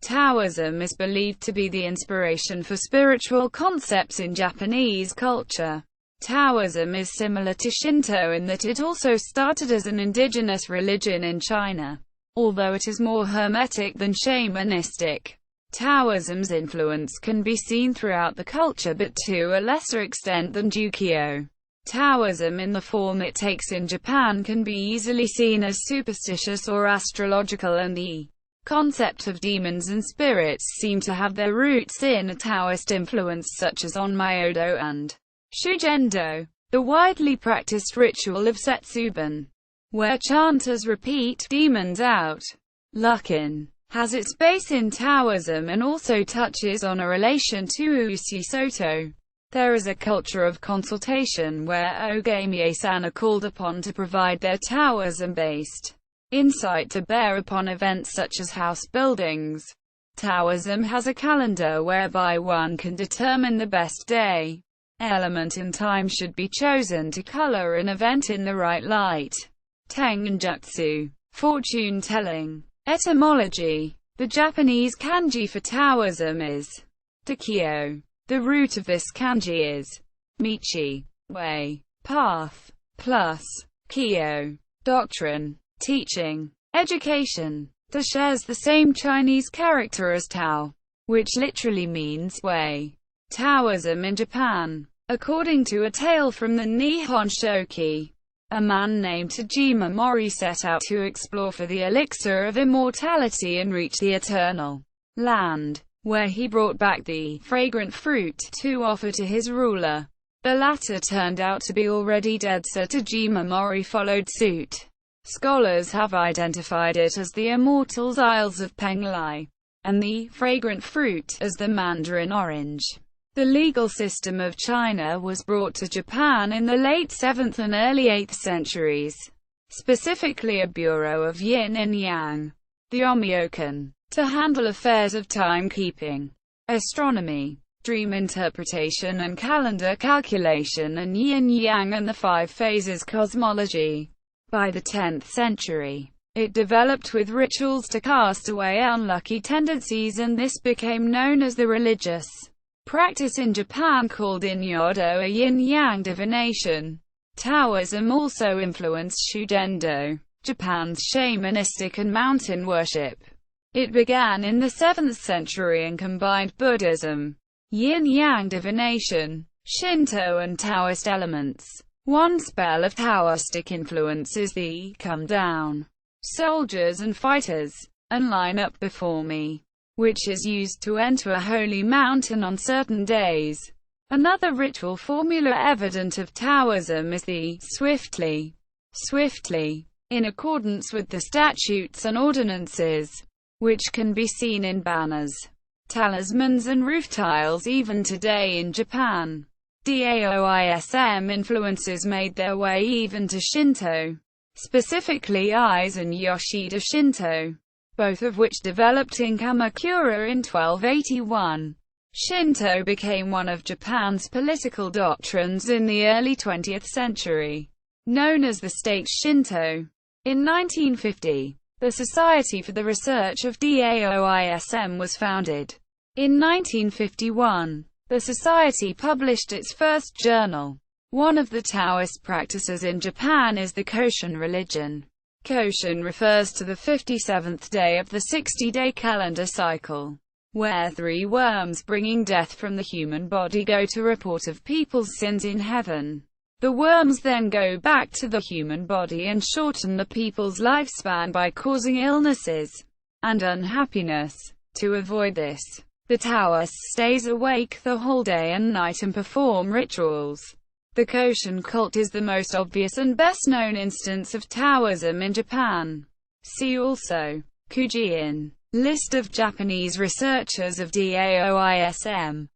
Taoism is believed to be the inspiration for spiritual concepts in Japanese culture. Taoism is similar to Shinto in that it also started as an indigenous religion in China, although it is more hermetic than shamanistic. Taoism's influence can be seen throughout the culture, but to a lesser extent than jukyō. Taoism in the form it takes in Japan can be easily seen as superstitious or astrological, and the concept of demons and spirits seem to have their roots in a Taoist influence such as Onmyōdō and Shugendō. The widely practiced ritual of setsubun, where chanters repeat "demons out, luck in," has its base in Taoism and also touches on a relation to uchi-soto. There is a culture of consultation where ogamiyasan are called upon to provide their Taoism-based insight to bear upon events such as house buildings. Taoism has a calendar whereby one can determine the best day, element and time should be chosen to color an event in the right light. Tengenjutsu, fortune-telling. Etymology. The Japanese kanji for Taoism is jukyō. The root of this kanji is michi, way, path, plus kyō, doctrine, teaching, education. The shares the same Chinese character as Tao, which literally means way. Taoism in Japan. According to a tale from the Nihon Shoki, a man named Tajima Mori set out to explore for the elixir of immortality and reach the eternal land, where he brought back the fragrant fruit to offer to his ruler. The latter turned out to be already dead, so Tajima Mori followed suit. Scholars have identified it as the Immortals Isles of Penglai, and the fragrant fruit as the Mandarin orange. The legal system of China was brought to Japan in the late 7th and early 8th centuries, specifically a bureau of yin and yang, the Onmyōdō, to handle affairs of timekeeping, astronomy, dream interpretation and calendar calculation, and yin-yang and the 5 phases cosmology. By the 10th century, it developed with rituals to cast away unlucky tendencies, and this became known as the religious practice in Japan called Onmyōdō, a yin-yang divination. Taoism also influenced Shugendo, Japan's shamanistic and mountain worship. It began in the 7th century and combined Buddhism, yin-yang divination, Shinto and Taoist elements. One spell of Taoistic influence is the "come down, soldiers and fighters, and line up before me," which is used to enter a holy mountain on certain days. Another ritual formula evident of Taoism is the swiftly, in accordance with the statutes and ordinances, which can be seen in banners, talismans and roof tiles even today in Japan. Taoism influences made their way even to Shinto, specifically Ise and Yoshida Shinto, both of which developed in Kamakura in 1281. Shinto became one of Japan's political doctrines in the early 20th century, known as the state Shinto. In 1950, the Society for the Research of Taoism was founded. In 1951, the Society published its first journal. One of the Taoist practices in Japan is the Koshin religion. Koshin refers to the 57th day of the 60-day calendar cycle, where 3 worms bringing death from the human body go to report of people's sins in heaven. The worms then go back to the human body and shorten the people's lifespan by causing illnesses and unhappiness. To avoid this, the Taoist stays awake the whole day and night and perform rituals. The Koshin cult is the most obvious and best-known instance of Taoism in Japan. See also Kujin, list of Japanese researchers of Taoism.